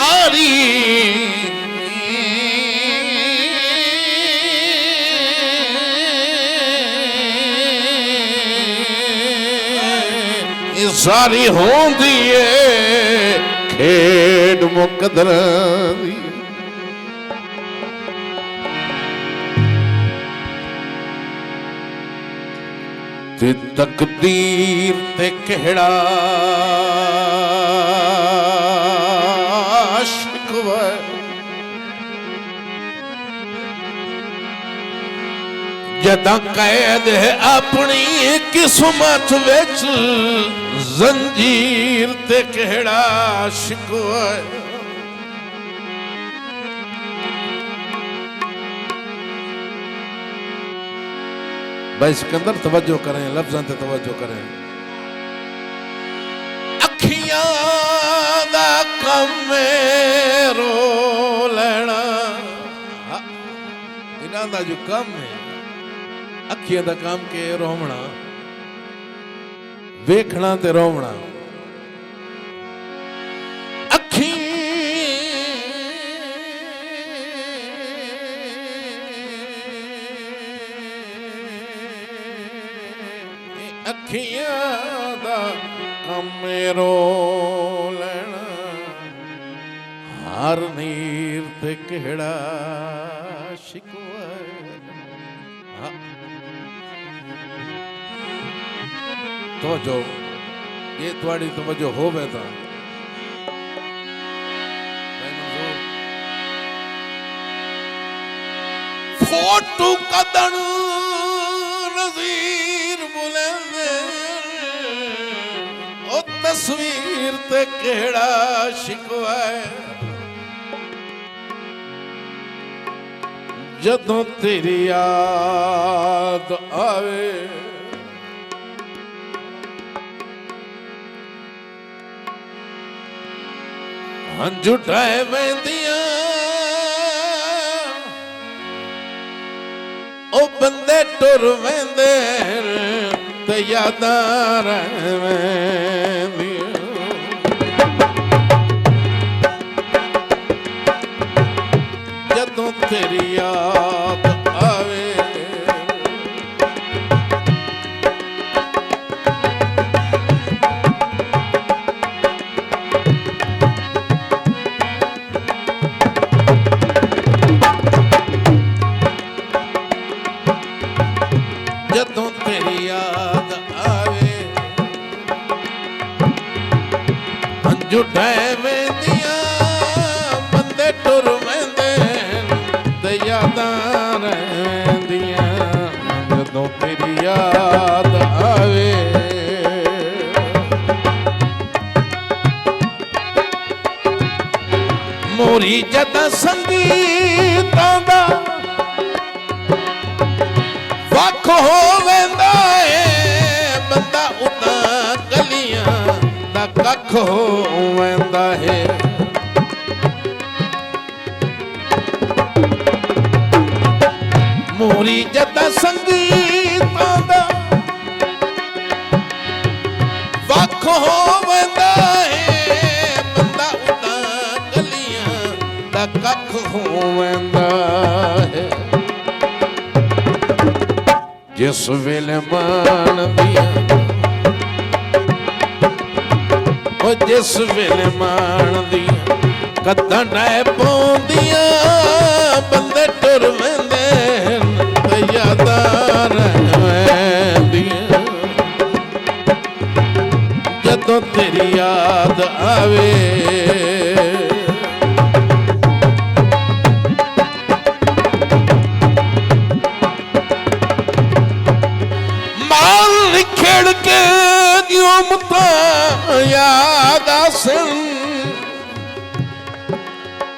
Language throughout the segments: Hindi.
हारी सारी होंदी है खेड मुकदरां दी ते तकदीर ते केड़ा शिकवा जदा कैद है अपनी किस्मत विच जंजीर ते केड़ा शिकवा भाई सिकंदर तवज्जो करें लफ्ज़ां ते तवज्जो करें अखियां दा कम रो लेना इन्हां दा जो कम है अखियां दा काम के रोवना वेखना ते रोवना अखियां दा कम रो लेना हर नीर ते केड़ा शिकवा तवज्जो ये थोड़ी तवज्जो होवे ता फोटो कदन नज़ीर बुलंद ओ तस्वीर ते केड़ा शिकवा जदों तेरी याद आवे हंझू ढाए वेंदियां ओ बंदे टुर वेंदे ते यादां रहवेंदियां जदों तेरी याद आवे जदों तेरी याद आवे हंझू ढाए वेंदियां बंदे टुर वेंदे ते यादां रहंदियां जदों तेरी याद आवे मोरी जदा संगीतां दा वख हो वेंदा है बंदा उतां गलियां दा कख हो वेंदा है मोरी जदा संगीतां दा वख हो वेंदा है बंदा उतां गलियां दा कख हो वेंदा है जिस वेले मान दिया ओ जिस वेले मान दिया कद्दां डाए पौंदियां बंदे टुर वेंदे ते यादां रहवेंदियां जदों तेरी याद आवे खेड़ के गियोमता याद आसन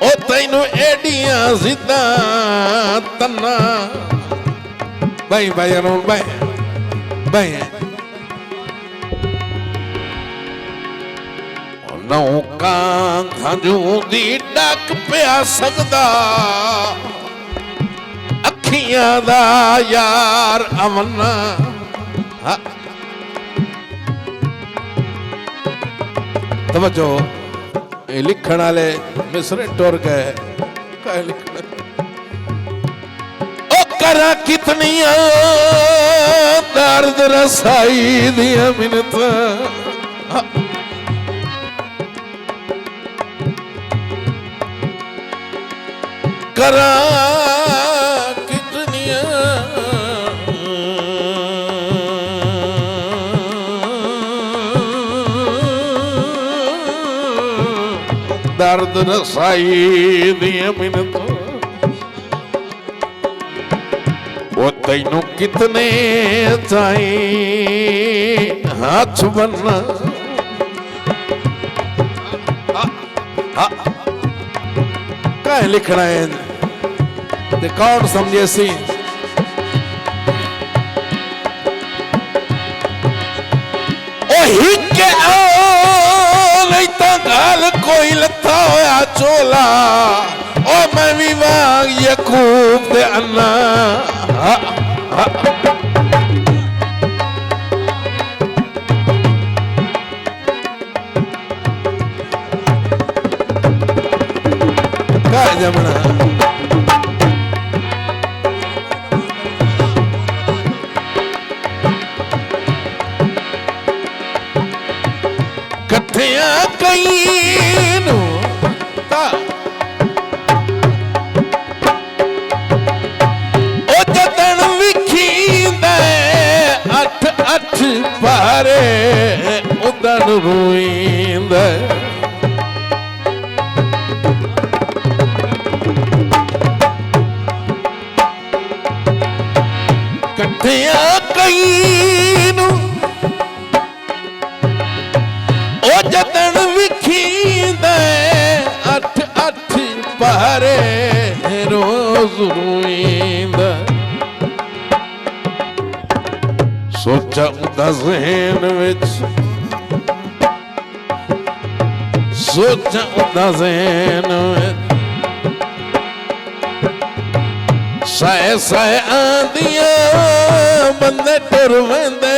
ओ तैनू एडियां जिद्दां तन्ना भाई भाई अरुण भाई भाई नौका खंजू दी डक पिया सकदा अखियां दा यार अमना तवज्जो लिखण वाले मिसरे टुर गए करा कितनिया दर्द रसाई दिया मिन्नत करा कितनिया दर्द रसाई दिया मिन्नत वो तैनू कितने चाहिए हाथ बनना कह लिखना है ते कौन समझे सी ओही के नहीं तो गाल कोई लथा होया चोला ओ मैं भी वांग यकूब दे अन्ना का जमना कथिया कई नू पारे उदन रोईंद कठिया कई नू ओ जतन विखींद अठ अठ पारे रोज रोईंद सोचा उदा ज़हन विच सोचा उदा ज़हन विच साए साए आंदिया बंदे टुर वेंदे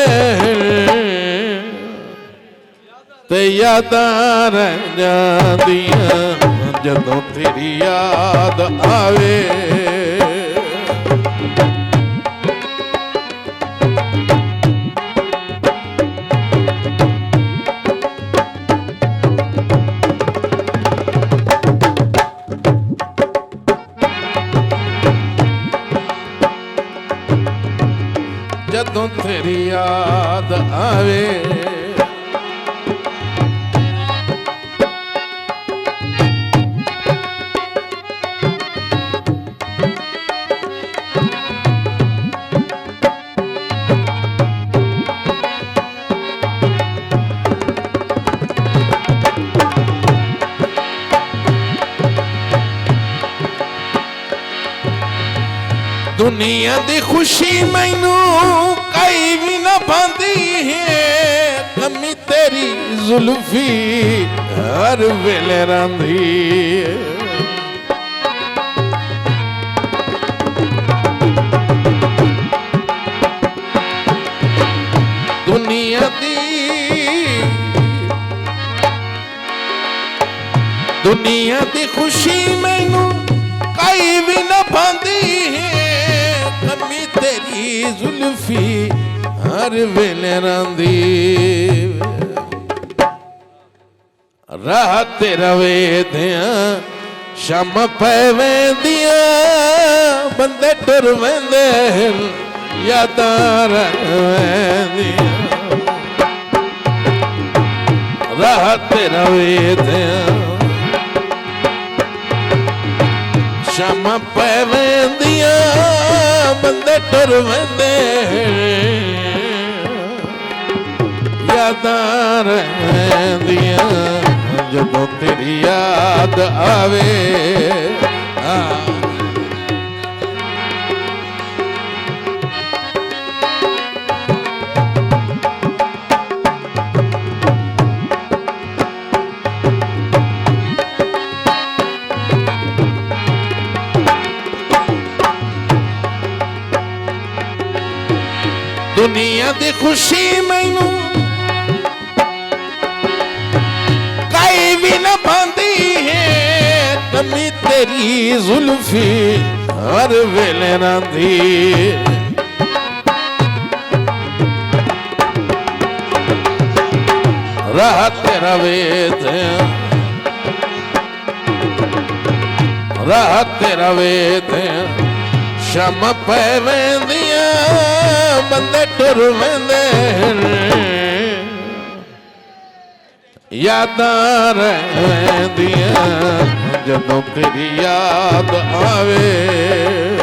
ते यादां रह जांदियां जदों तेरी याद आवे जदों तेरी याद आवे दुनिया दी खुशी मैनू कई भी ना पांदी है कमी तेरी जुल्फी हर वेले रंधी दुनिया दी खुशी मैनू कई भी ना पांदी है कमी तेरी जुल्फी हर वेले रंदी राह तेरा वेदिया शाम पै वेंदिया बंदे टुर वेंदे यादां रह वेंदिया राह तेरा वेदिया शाम पै वेंदिया बंदे टुर वेंदे यादां रह वेंदिया जदों तेरी याद आवे दुनिया दी खुशी मैनू कई भी ना पांदी नमी तेरी जुल्फी हर वेले रंदी रात तेरा वेद रात तेरा वेद शम पे वेंदियां बंदे टुर वेंदे यादां रहंदियां जदों तेरी याद आवे